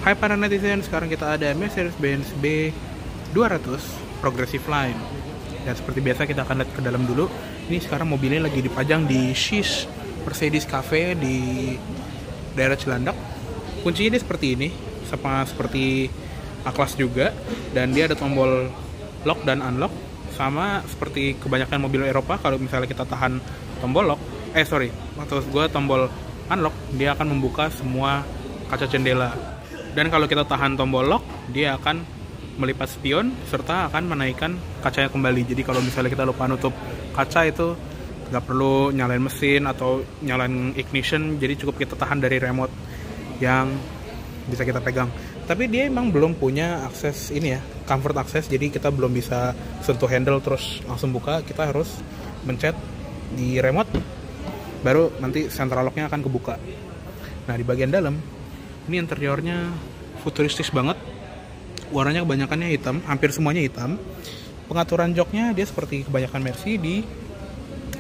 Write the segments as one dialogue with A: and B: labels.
A: Hai para netizen, sekarang kita ada Mercedes-Benz B200 Progressive Line. Dan seperti biasa kita akan lihat ke dalam dulu. Ini sekarang mobilnya lagi dipajang di Shish Mercedes Cafe di daerah Cilandak. Kuncinya dia seperti ini, sama seperti A-Class juga. Dan dia ada tombol lock dan unlock. Sama seperti kebanyakan mobil Eropa, kalau misalnya kita tahan tombol lock, maksud gue tombol unlock, dia akan membuka semua kaca jendela. Dan kalau kita tahan tombol lock, dia akan melipat spion serta akan menaikkan kacanya kembali. Jadi kalau misalnya kita lupa nutup kaca, itu nggak perlu nyalain mesin atau nyalain ignition, jadi cukup kita tahan dari remote yang bisa kita pegang. Tapi dia emang belum punya akses ini ya, comfort access, jadi kita belum bisa sentuh handle terus langsung buka. Kita harus mencet di remote, baru nanti central locknya akan kebuka. Nah, di bagian dalam ini interiornya futuristis banget. Warnanya kebanyakannya hitam, hampir semuanya hitam. Pengaturan joknya dia seperti kebanyakan Mercy. Di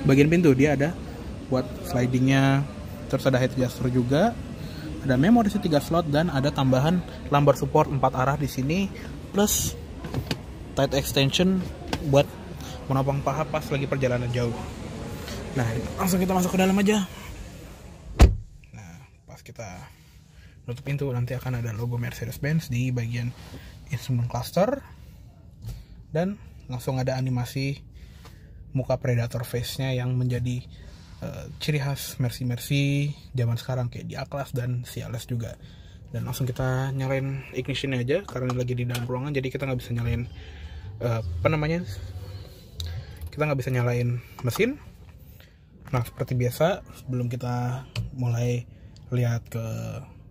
A: bagian pintu dia ada buat slidingnya, terus ada head adjuster juga. Ada memori 3 slot dan ada tambahan lumbar support 4 arah di sini, plus tight extension buat menopang paha pas lagi perjalanan jauh. Nah, langsung kita masuk ke dalam aja. Nah, pas kita nutup pintu nanti akan ada logo Mercedes-Benz di bagian instrument cluster, dan langsung ada animasi muka predator face-nya yang menjadi ciri khas Mercy zaman sekarang, kayak di A-Class dan CLS juga. Dan langsung kita nyalain ignition-nya aja karena lagi di dalam ruangan, jadi kita nggak bisa nyalain kita nggak bisa nyalain mesin. Nah, seperti biasa, sebelum kita mulai lihat ke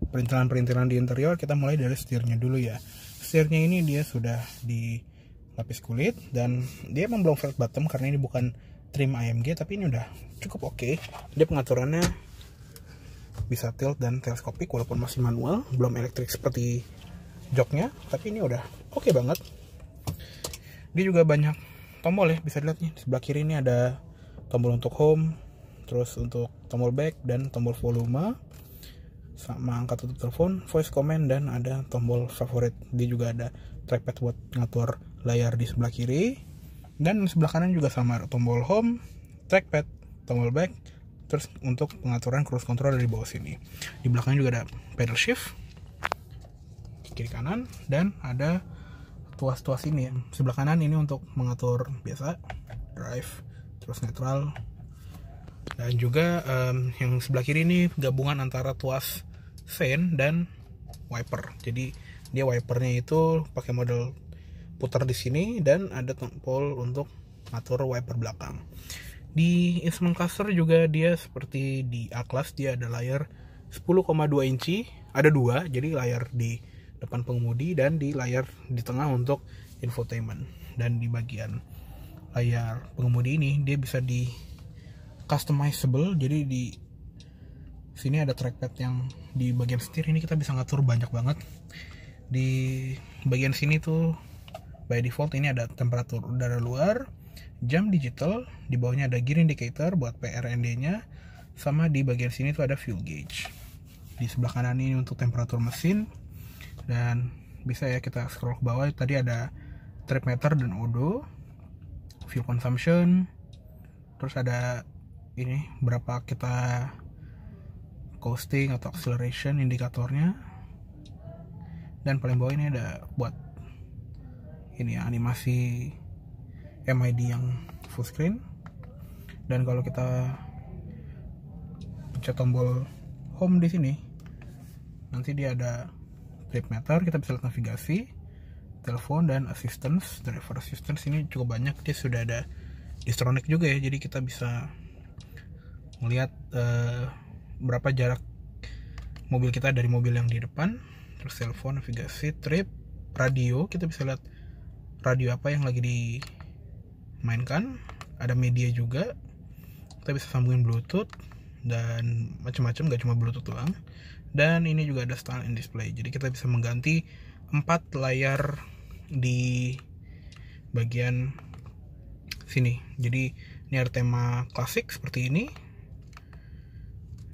A: perintilan-perintilan di interior, kita mulai dari setirnya dulu ya. Setirnya ini dia sudah dilapis kulit, dan dia emang belum flat bottom karena ini bukan trim AMG, tapi ini udah cukup oke. Dia pengaturannya bisa tilt dan teleskopik walaupun masih manual, belum elektrik seperti joknya, tapi ini udah oke banget. Dia juga banyak tombol ya, bisa dilihat nih di sebelah kiri ini ada tombol untuk home, terus untuk tombol back dan tombol volume, sama angkat tutup telepon, voice command, dan ada tombol favorit. Dia juga ada trackpad buat ngatur layar di sebelah kiri, dan sebelah kanan juga sama, tombol home, trackpad, tombol back, terus untuk pengaturan cruise control dari bawah sini. Di belakangnya juga ada pedal shift kiri kanan, dan ada tuas-tuas ini ya. Sebelah kanan ini untuk mengatur biasa drive, terus neutral, dan juga yang sebelah kiri ini gabungan antara tuas fan dan wiper. Jadi dia wipernya itu pakai model putar di sini, dan ada tombol untuk ngatur wiper belakang. Di instrument cluster juga dia seperti di A-Class, dia ada layar 10,2 inci, ada dua, jadi layar di depan pengemudi dan di layar di tengah untuk infotainment. Dan di bagian layar pengemudi ini dia bisa di customizable, jadi di sini ada trackpad yang di bagian setir ini kita bisa ngatur banyak banget. Di bagian sini tuh by default ini ada temperatur udara luar, jam digital, di bawahnya ada gear indicator buat PRND-nya, sama di bagian sini tuh ada fuel gauge. Di sebelah kanan ini untuk temperatur mesin, dan bisa ya kita scroll ke bawah, tadi ada trip meter dan odo, fuel consumption, terus ada ini berapa kita coasting atau acceleration indikatornya, dan paling bawah ini ada buat ini ya, animasi MID yang full screen. Dan kalau kita pencet tombol home di sini, nanti dia ada trip meter, kita bisa lihat navigasi, telepon, dan assistance. Driver assistance ini cukup banyak, dia sudah ada Distronic juga ya, jadi kita bisa melihat berapa jarak mobil kita dari mobil yang di depan. Terus telepon, navigasi, trip, radio, kita bisa lihat radio apa yang lagi dimainkan. Ada media juga, kita bisa sambungin bluetooth dan macam-macam, gak cuma bluetooth doang. Dan ini juga ada style and display, jadi kita bisa mengganti 4 layar di bagian sini. Jadi ini ada tema klasik seperti ini,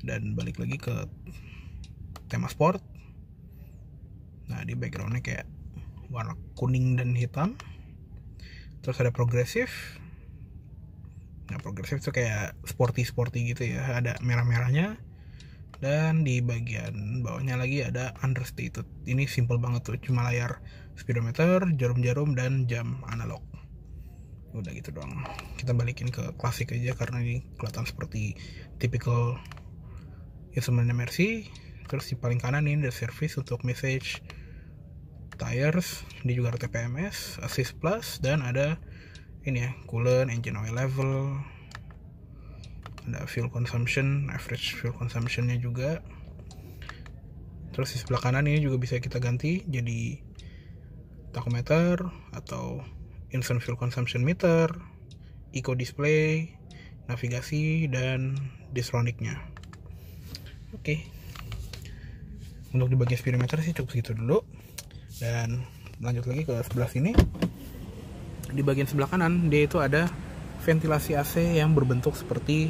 A: dan balik lagi ke tema sport, Nah, di backgroundnya kayak warna kuning dan hitam. Terus ada progresif. Nah, progresif itu kayak sporty gitu ya, ada merah-merahnya. Dan di bagian bawahnya lagi ada understated. Ini simple banget tuh, cuma layar speedometer, jarum-jarum, dan jam analog. Udah gitu doang. Kita balikin ke klasik aja karena ini kelihatan seperti typical instrumen MRC. Terus di paling kanan ini ada service untuk message, tires, ini juga ada TPMS, assist plus, dan ada ini ya, coolant, engine oil level, ada fuel consumption, average fuel consumptionnya juga. Terus di sebelah kanan ini juga bisa kita ganti jadi tachometer atau instant fuel consumption meter, eco display, navigasi, dan distroniknya. Oke. Untuk di bagian speedometer sih cukup segitu dulu. Dan lanjut lagi ke sebelah sini. Di bagian sebelah kanan dia itu ada ventilasi AC yang berbentuk seperti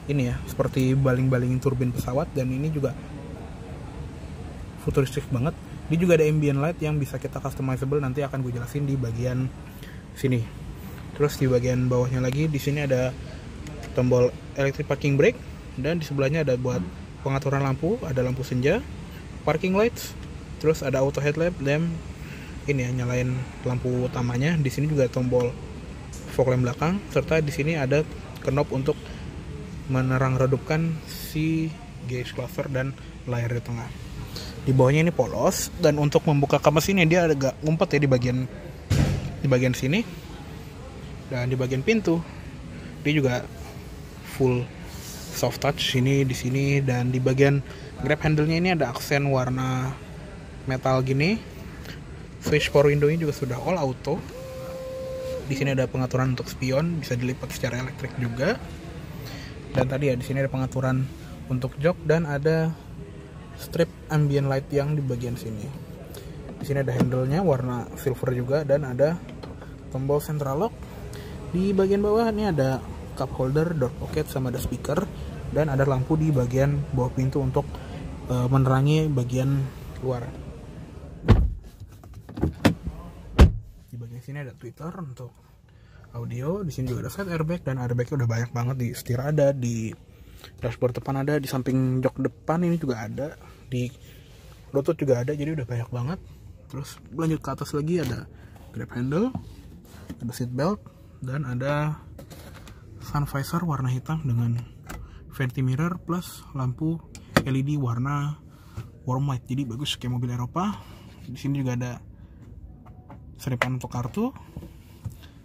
A: ini ya, seperti baling-baling turbin pesawat, dan ini juga futuristik banget. Dia juga ada ambient light yang bisa kita customizable, nanti akan gue jelasin di bagian sini. Terus di bagian bawahnya lagi di sini ada tombol electric parking brake, dan di sebelahnya ada buat pengaturan lampu, ada lampu senja, parking lights, terus ada auto headlamp, ini ya, nyalain lampu utamanya. Di sini juga tombol fog lamp belakang, serta di sini ada knob untuk menerang redupkan si gauge cluster dan layar di tengah. Di bawahnya ini polos, dan untuk membuka kapas ini dia agak ngumpet ya di bagian sini. Dan di bagian pintu dia juga full soft touch ini di sini, dan di bagian grab handle-nya ini ada aksen warna metal gini. Switch power window-nya juga sudah all auto. Di sini ada pengaturan untuk spion, bisa dilipat secara elektrik juga. Dan tadi ya di sini ada pengaturan untuk jok, dan ada strip ambient light yang di bagian sini. Di sini ada handle-nya warna silver juga, dan ada tombol central lock. Di bagian bawah ini ada cup holder, door pocket, sama ada speaker, dan ada lampu di bagian bawah pintu untuk menerangi bagian luar. Di bagian sini ada tweeter untuk audio. Di sini juga ada side airbag, dan airbagnya udah banyak banget. Di setir ada, di dashboard depan ada, di samping jok depan ini juga ada, di lutut juga ada, jadi udah banyak banget. Terus lanjut ke atas lagi ada grab handle, ada seat belt, dan ada sun visor warna hitam dengan vanity mirror plus lampu LED warna warm white, jadi bagus kayak mobil Eropa. Di sini juga ada seripan untuk kartu.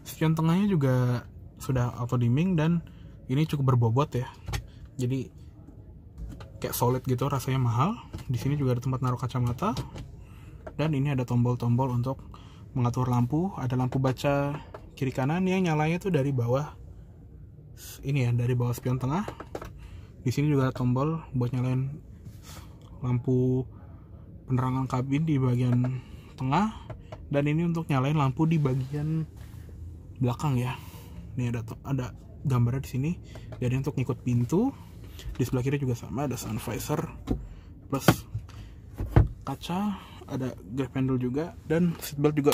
A: Spion tengahnya juga sudah auto dimming, dan ini cukup berbobot ya, jadi kayak solid gitu, rasanya mahal. Di sini juga ada tempat naruh kacamata, dan ini ada tombol-tombol untuk mengatur lampu. Ada lampu baca kiri kanan yang nyalanya tuh dari bawah ini ya, dari bawah spion tengah. Di sini juga ada tombol buat nyalain lampu penerangan kabin di bagian tengah, dan ini untuk nyalain lampu di bagian belakang ya. Ini ada gambarnya di sini. Jadi untuk ngikut pintu. Di sebelah kiri juga sama, ada sun visor plus kaca, ada grab handle juga, dan seatbelt juga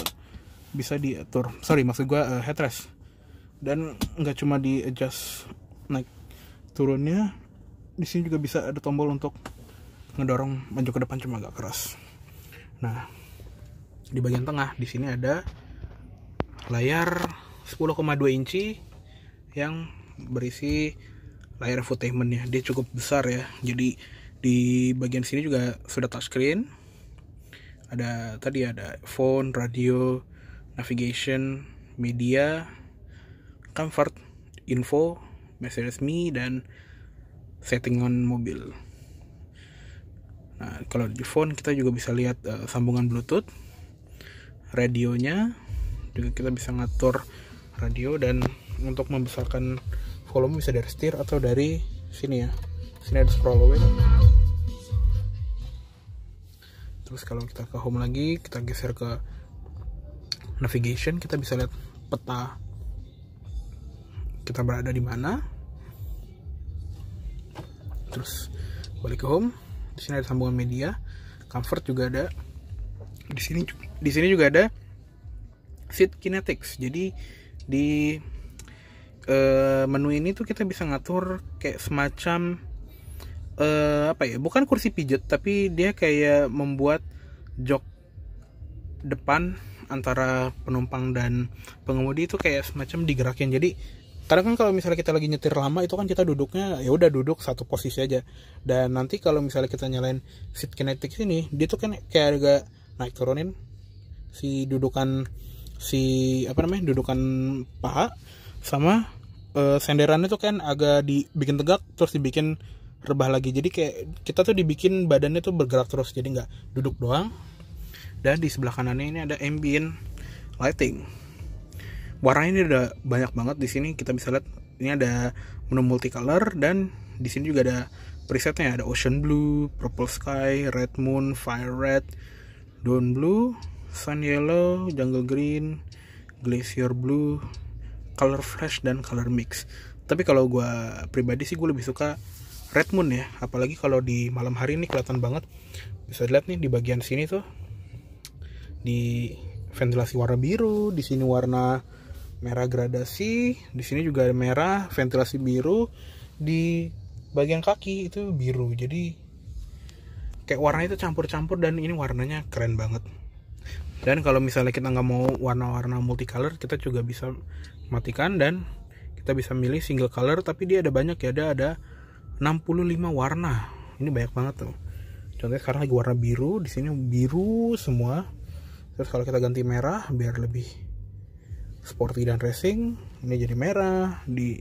A: bisa diatur. Maksud gua headrest. Dan nggak cuma di adjust naik turunnya, di sini juga bisa ada tombol untuk ngedorong maju ke depan, cuma agak keras. Nah, di bagian tengah di sini ada layar 10,2 inci yang berisi layar infotainmentnya. Dia cukup besar ya, jadi di bagian sini juga sudah touchscreen. Ada phone, radio, navigation, media, comfort, info, message me, dan settingan mobil. Nah, kalau di phone kita juga bisa lihat sambungan Bluetooth, radionya juga kita bisa ngatur radio, dan untuk membesarkan volume bisa dari setir atau dari sini ya. Sini ada scroll wheel. Terus kalau kita ke home lagi, kita geser ke navigation, kita bisa lihat peta kita berada di mana. Terus balik ke home, di sini ada sambungan media, comfort juga ada, Di sini juga ada seat kinetics. Jadi di menu ini tuh kita bisa ngatur kayak semacam apa ya, bukan kursi pijet, tapi dia kayak membuat jok depan antara penumpang dan pengemudi itu kayak semacam digerakin. Jadi kadang kan kalau misalnya kita lagi nyetir lama itu kan kita duduknya ya udah duduk satu posisi aja, dan nanti kalau misalnya kita nyalain seat kinetics ini, dia tuh kan kayak agak naik turunin si dudukan dudukan paha sama senderannya tuh kan agak dibikin tegak terus dibikin rebah lagi. Jadi kayak kita tuh dibikin badannya tuh bergerak terus, jadi nggak duduk doang. Dan di sebelah kanannya ini ada ambient lighting. Warnanya ini udah banyak banget di sini, kita bisa lihat ini ada menu multicolor, dan di sini juga ada presetnya, ada ocean blue, purple sky, red moon, fire red, dawn blue, sun yellow, jungle green, glacier blue, color flash, dan color mix. Tapi kalau gue pribadi sih gue lebih suka red moon ya, apalagi kalau di malam hari ini kelihatan banget. Bisa dilihat nih di bagian sini tuh di ventilasi warna biru, di sini warna merah gradasi, di sini juga merah ventilasi biru, di bagian kaki itu biru. Jadi kayak warna itu campur-campur dan ini warnanya keren banget. Dan kalau misalnya kita nggak mau warna-warna multicolor, kita juga bisa matikan dan kita bisa milih single color, tapi dia ada banyak ya, ada 65 warna. Ini banyak banget tuh. Contohnya sekarang lagi warna biru, di sini biru semua. Terus kalau kita ganti merah biar lebih sporty dan racing, ini jadi merah, di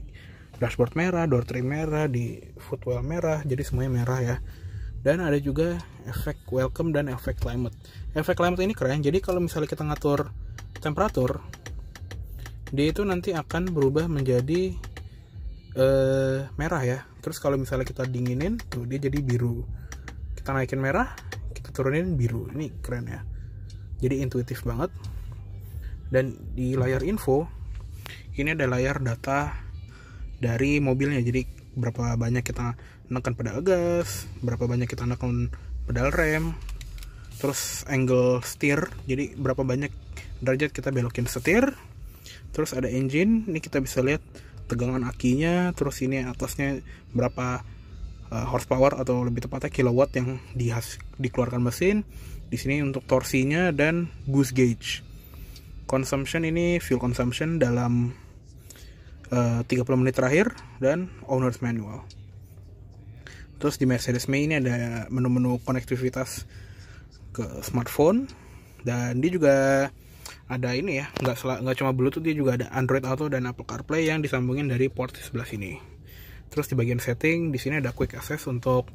A: dashboard merah, door trim merah, di footwell merah, jadi semuanya merah ya. Dan ada juga efek welcome dan efek climate. Efek climate ini keren, jadi kalau misalnya kita ngatur temperatur, dia itu nanti akan berubah menjadi merah ya. Terus kalau misalnya kita dinginin, tuh dia jadi biru. Kita naikin merah, kita turunin biru. Ini keren ya. Jadi intuitif banget. Dan di layar info ini ada layar data dari mobilnya. Jadi berapa banyak kita menekan pedal gas, berapa banyak kita menekan pedal rem, terus angle steer, jadi berapa banyak derajat kita belokin setir. Terus ada engine, ini kita bisa lihat tegangan akinya, terus ini atasnya berapa horsepower atau lebih tepatnya kilowatt yang dikeluarkan mesin. Di sini untuk torsinya dan boost gauge. Consumption ini fuel consumption dalam 30 menit terakhir dan owner's manual. Terus di Mercedes-Me ini ada menu-menu konektivitas ke smartphone, dan dia juga ada ini ya, nggak cuma Bluetooth, dia juga ada Android Auto dan Apple CarPlay yang disambungin dari port di sebelah sini. Terus di bagian setting di sini ada quick access untuk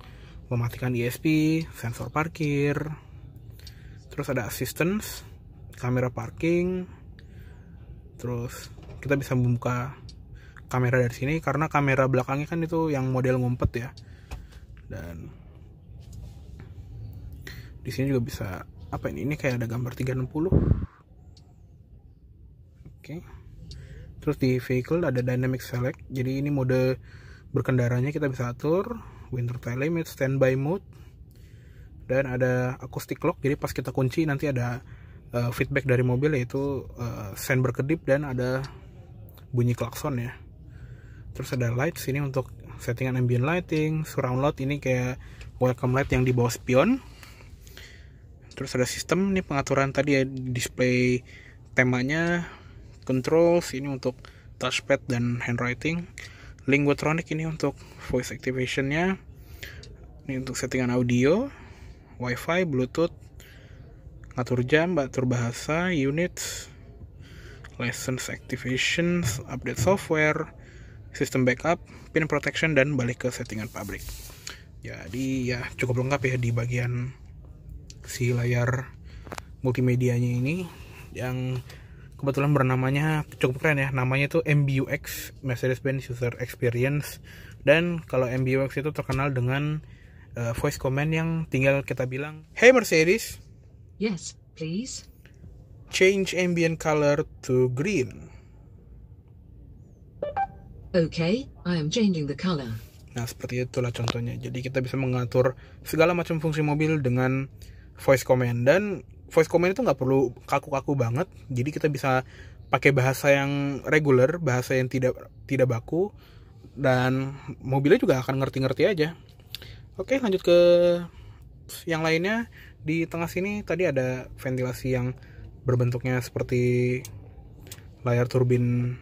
A: mematikan ESP, sensor parkir. Terus ada assistance, kamera parking. Terus kita bisa membuka kamera dari sini karena kamera belakangnya kan itu yang model ngumpet ya. Dan di sini juga bisa apa ini kayak ada gambar 360. Oke. Terus di vehicle ada dynamic select. Jadi ini mode berkendaranya kita bisa atur, winter tire limit, standby mode. Dan ada acoustic lock, jadi pas kita kunci nanti ada feedback dari mobil, yaitu sen berkedip dan ada bunyi klakson ya. Terus ada lights ini untuk settingan ambient lighting, surround light ini kayak welcome light yang di bawah spion. Terus ada sistem, ini pengaturan tadi ya, display temanya, controls ini untuk touchpad dan handwriting, Linguatronic ini untuk voice activationnya, ini untuk settingan audio, Wi-Fi, Bluetooth, ngatur jam, atur bahasa, units, license activation, update software, sistem backup, pin protection, dan balik ke settingan pabrik. Jadi ya cukup lengkap ya di bagian si layar multimedianya ini, yang kebetulan bernamanya cukup keren ya, namanya itu MBUX, Mercedes-Benz User Experience. Dan kalau MBUX itu terkenal dengan voice command yang tinggal kita bilang, "Hey Mercedes,
B: yes please,
A: change ambient color to green."
B: Okay, I am changing the color.
A: Nah seperti itulah contohnya. Jadi kita bisa mengatur segala macam fungsi mobil dengan voice command. Dan voice command itu nggak perlu kaku-kaku banget, jadi kita bisa pakai bahasa yang reguler, bahasa yang tidak baku, dan mobilnya juga akan ngerti-ngerti aja. Oke, lanjut ke yang lainnya. Di tengah sini tadi ada ventilasi yang berbentuknya seperti layar turbin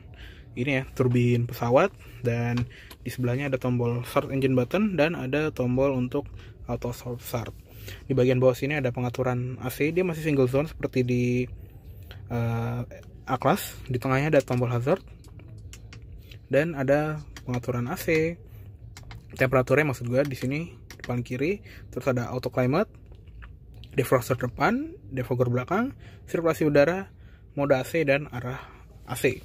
A: ini ya, turbin pesawat, dan di sebelahnya ada tombol start engine button dan ada tombol untuk auto start. Di bagian bawah sini ada pengaturan AC, dia masih single zone seperti di A-Class. Di tengahnya ada tombol hazard dan ada pengaturan AC, temperaturnya maksud gue di sini di paling kiri. Terus ada auto climate, defroster depan, defogger belakang, sirkulasi udara, mode AC dan arah AC.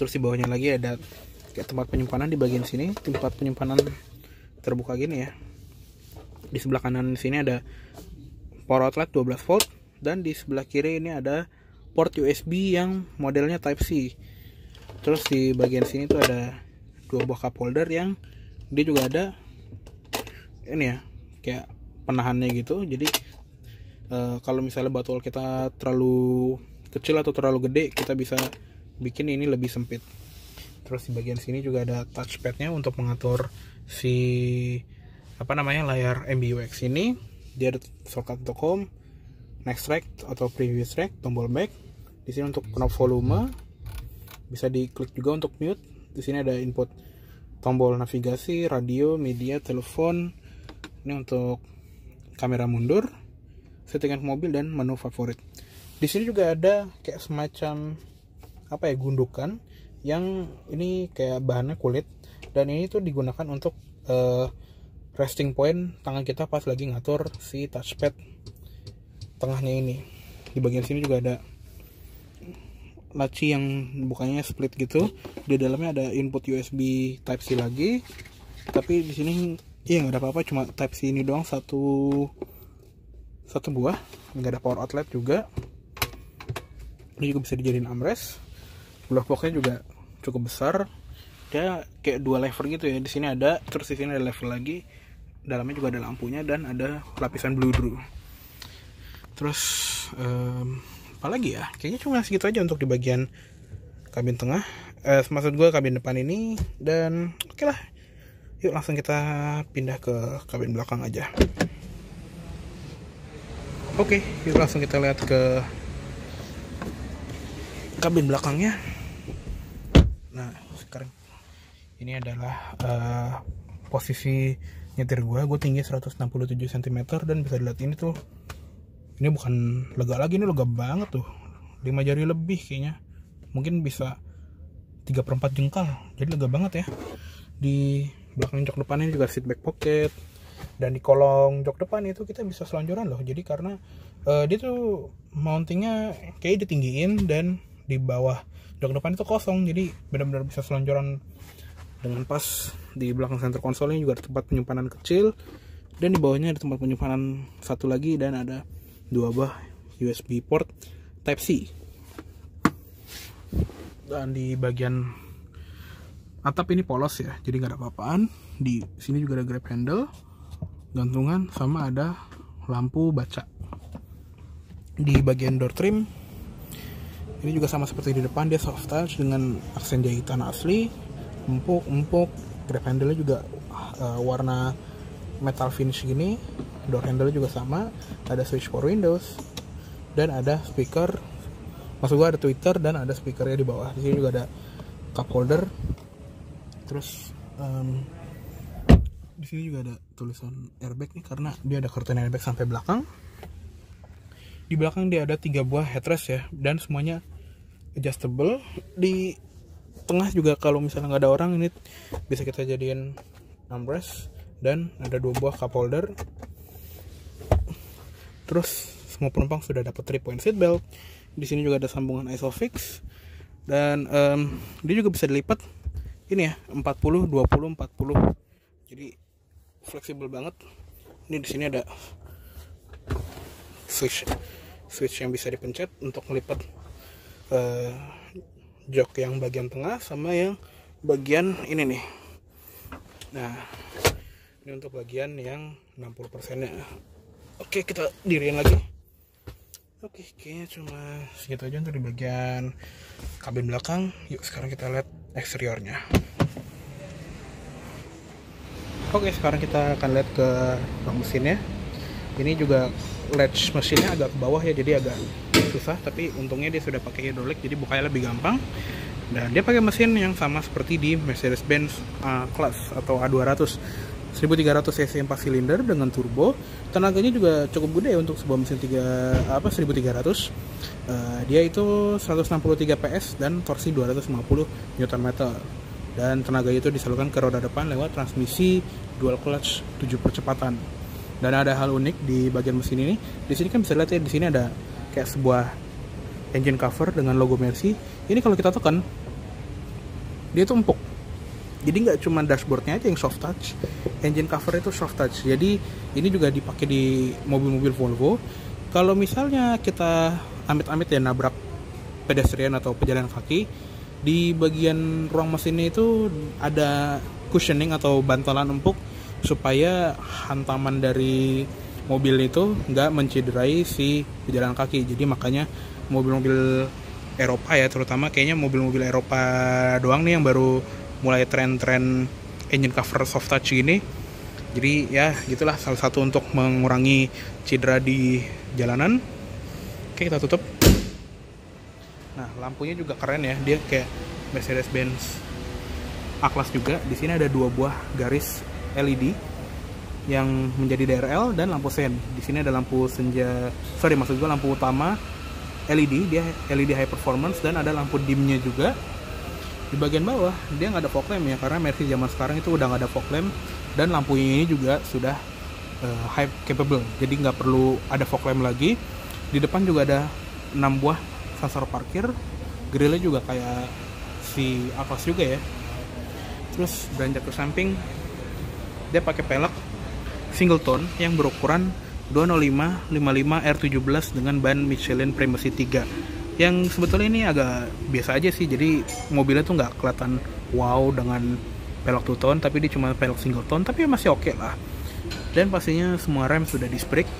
A: Terus di bawahnya lagi ada kayak tempat penyimpanan di bagian sini, tempat penyimpanan terbuka gini ya. Di sebelah kanan sini ada power outlet 12 volt, dan di sebelah kiri ini ada port USB yang modelnya Type C. Terus di bagian sini tuh ada 2 buah cup holder yang dia juga ada ini ya, kayak penahannya gitu. Jadi kalau misalnya botol kita terlalu kecil atau terlalu gede, kita bisa bikin ini lebih sempit. Terus di bagian sini juga ada touchpadnya untuk mengatur si layar MBUX ini. Dia ada shortcut untuk home, next track atau previous track, tombol back. Di sini untuk knob volume, bisa diklik juga untuk mute. Di sini ada input tombol navigasi, radio, media, telepon. Ini untuk kamera mundur, settingan mobil dan menu favorit. Di sini juga ada kayak semacam gundukan yang ini kayak bahannya kulit, dan ini tuh digunakan untuk resting point tangan kita pas lagi ngatur si touchpad tengahnya ini. Di bagian sini juga ada laci yang bukannya split gitu. Di dalamnya ada input USB Type C lagi, tapi di sini nggak ada apa-apa, cuma Type C ini doang, satu buah, nggak ada power outlet juga. Ini juga bisa dijadiin armrest. Glove boxnya juga cukup besar, dia kayak 2 lever gitu ya. Di sini ada, terus di sini ada lever lagi. Dalamnya juga ada lampunya dan ada lapisan bludru. Terus apa lagi ya? Kayaknya cuma segitu aja untuk di bagian kabin tengah. Maksud gue kabin depan ini. Dan oke lah, yuk langsung kita pindah ke kabin belakang aja. Oke, yuk langsung kita lihat ke kabin belakangnya. Nah, sekarang ini adalah posisi nyetir gue tinggi 167 cm, dan bisa dilihat ini tuh, ini bukan lega lagi, ini lega banget tuh, 5 jari lebih kayaknya, mungkin bisa 3/4 jengkal, jadi lega banget ya. Di belakang jok depan ini juga seat back pocket, dan di kolong jok depan itu kita bisa selonjoran loh. Jadi karena dia tuh mountingnya kayak ditinggiin, dan di bawah jok depan itu kosong, jadi benar-benar bisa selonjoran dengan pas. Di belakang center konsol ini juga ada tempat penyimpanan kecil, dan di bawahnya ada tempat penyimpanan satu lagi, dan ada 2 buah USB port Type C. Dan di bagian atap ini polos ya, jadi nggak ada apa-apaan. Di sini juga ada grab handle, gantungan, sama ada lampu baca. Di bagian door trim ini juga sama seperti di depan, dia soft touch dengan aksen jahitan asli, empuk. Grab handle juga warna metal finish gini. Door handle juga sama, ada switch for Windows, dan ada speaker. Maksud gue ada tweeter dan ada speakernya di bawah. Di sini juga ada cup holder. Terus di sini juga ada tulisan airbag nih, karena dia ada curtain airbag sampai belakang. Di belakang dia ada 3 buah headrest ya, dan semuanya adjustable. Di tengah juga kalau misalnya nggak ada orang, ini bisa kita jadiin armrest, dan ada 2 buah cup holder. Terus semua penumpang sudah dapat 3-point seat belt. Di sini juga ada sambungan ISOFIX, dan dia juga bisa dilipat ini ya, 40 20 40. Jadi fleksibel banget. Ini di sini ada switch yang bisa dipencet untuk melipat jok yang bagian tengah sama yang bagian ini nih. Nah, ini untuk bagian yang 60%-nya. Oke, kita diriin lagi. Oke, kayaknya cuma segitu aja untuk di bagian kabin belakang. Yuk sekarang kita lihat eksteriornya. Oke, sekarang kita akan lihat ke bak mesinnya. Ini juga latch mesinnya agak ke bawah ya, jadi agak susah, tapi untungnya dia sudah pakai hidrolik jadi bukanya lebih gampang. Dan dia pakai mesin yang sama seperti di Mercedes-Benz A-Class atau A200, 1300 cc 4 silinder dengan turbo. Tenaganya juga cukup gede untuk sebuah mesin 1300. Dia itu 163 PS dan torsi 250 Nm. Dan tenaga itu disalurkan ke roda depan lewat transmisi dual clutch 7 percepatan. Dan ada hal unik di bagian mesin ini. Di sini kan bisa lihat ya, di sini ada kayak sebuah engine cover dengan logo Mercy. Ini kalau kita tekan, dia tuh empuk. Jadi nggak cuma dashboardnya aja yang soft touch, engine cover itu soft touch. Jadi ini juga dipakai di mobil-mobil Volvo. Kalau misalnya kita amit-amit ya nabrak pedestrian atau pejalan kaki, di bagian ruang mesinnya itu ada cushioning atau bantalan empuk supaya hantaman dari mobil itu nggak mencederai si pejalan kaki. Jadi makanya mobil-mobil Eropa ya, terutama kayaknya mobil-mobil Eropa doang nih yang baru mulai tren-tren engine cover soft touch gini. Jadi ya gitulah, salah satu untuk mengurangi cedera di jalanan. Oke, kita tutup. Nah, lampunya juga keren ya, dia kayak Mercedes-Benz A-Class juga. Di sini ada 2 buah garis LED yang menjadi DRL dan lampu sen. Di sini ada lampu senja, maksud gue lampu utama LED, dia LED high performance, dan ada lampu dimnya juga. Di bagian bawah dia nggak ada fog lamp ya, karena Mercy zaman sekarang itu udah nggak ada fog lamp, dan lampunya ini juga sudah high capable, jadi nggak perlu ada fog lamp lagi. Di depan juga ada 6 buah sensor parkir, grillnya juga kayak si A-Class juga ya. Terus beranjak ke samping, dia pakai pelek single tone yang berukuran 205 55 R17 dengan ban Michelin Primacy 3. Yang sebetulnya ini agak biasa aja sih, jadi mobilnya tuh nggak kelihatan wow dengan pelek 2 tone, tapi dia cuma pelek single tone, tapi masih oke lah. Dan pastinya semua rem sudah disc brake.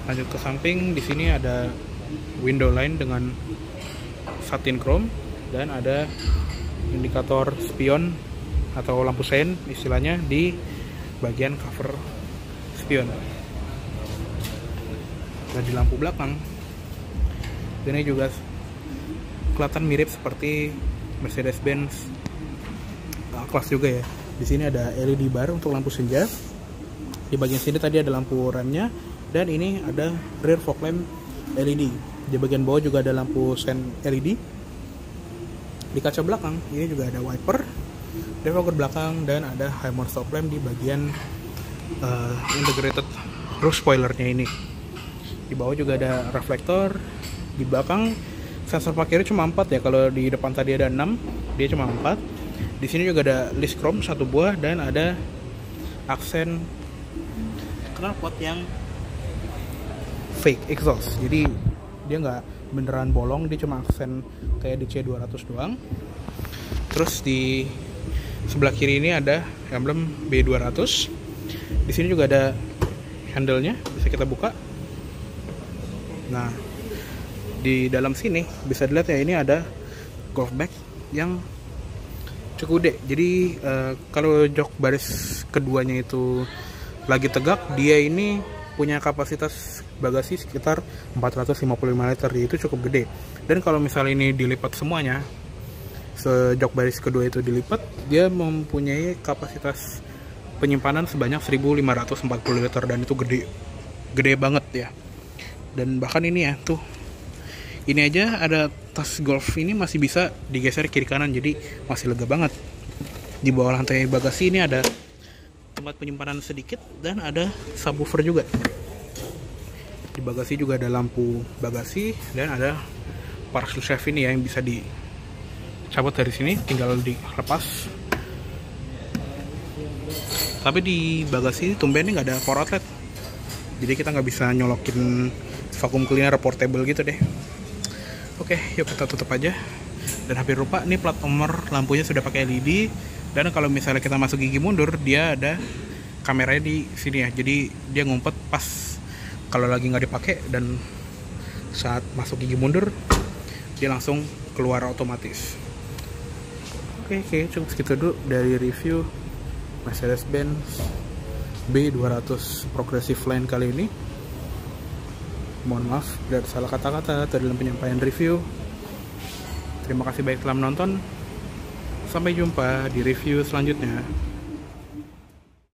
A: Lanjut ke samping, di sini ada window line dengan satin chrome, dan ada indikator spion atau lampu sein istilahnya di bagian cover spion. Dan di lampu belakang ini juga kelihatan mirip seperti Mercedes-Benz A-Class juga ya. Di sini ada LED bar untuk lampu senja. Di bagian sini tadi ada lampu remnya, dan ini ada rear fog lamp LED. Di bagian bawah juga ada lampu sen LED. Di kaca belakang ini juga ada wiper, defogger belakang, dan ada high mount stop lamp di bagian integrated roof spoilernya ini. Di bawah juga ada reflektor. Di belakang sensor parkirnya cuma 4 ya, kalau di depan tadi ada 6, dia cuma 4. Di sini juga ada list chrome 1 buah, dan ada aksen knalpot yang fake exhaust. Jadi dia nggak beneran bolong, dia cuma aksen kayak di C200 doang. Terus di sebelah kiri ini ada emblem B200. Di sini juga ada handle-nya, bisa kita buka. Nah, di dalam sini bisa dilihat ya, ini ada golf bag yang cukup gede. Jadi kalau jok baris keduanya itu lagi tegak, dia ini punya kapasitas bagasi sekitar 455 liter, itu cukup gede. Dan kalau misalnya ini dilipat semuanya, sejok baris kedua itu dilipat, dia mempunyai kapasitas penyimpanan sebanyak 1540 liter, dan itu gede banget ya. Dan bahkan ini ya tuh, ini aja ada tas golf ini masih bisa digeser kiri kanan, jadi masih lega banget. Di bawah lantai bagasi ini ada tempat penyimpanan sedikit, dan ada subwoofer juga. Di bagasi juga ada lampu bagasi, dan ada parcel chef ini ya, yang bisa dicabut dari sini, tinggal dilepas. Tapi di bagasi tumben ini nggak ada power outlet, jadi kita nggak bisa nyolokin vacuum cleaner portable gitu deh. Oke, yuk kita tutup aja. Dan hampir lupa, nih plat nomor lampunya sudah pakai LED. Dan kalau misalnya kita masuk gigi mundur, dia ada kameranya di sini ya. Jadi dia ngumpet pas kalau lagi nggak dipakai dan saat masuk gigi mundur dia langsung keluar otomatis. Oke, cukup segitu dulu dari review Mercedes-Benz B200 Progressive Line kali ini. Mohon maaf bila ada salah kata-kata dalam penyampaian review. Terima kasih banyak telah menonton. Sampai jumpa di review selanjutnya.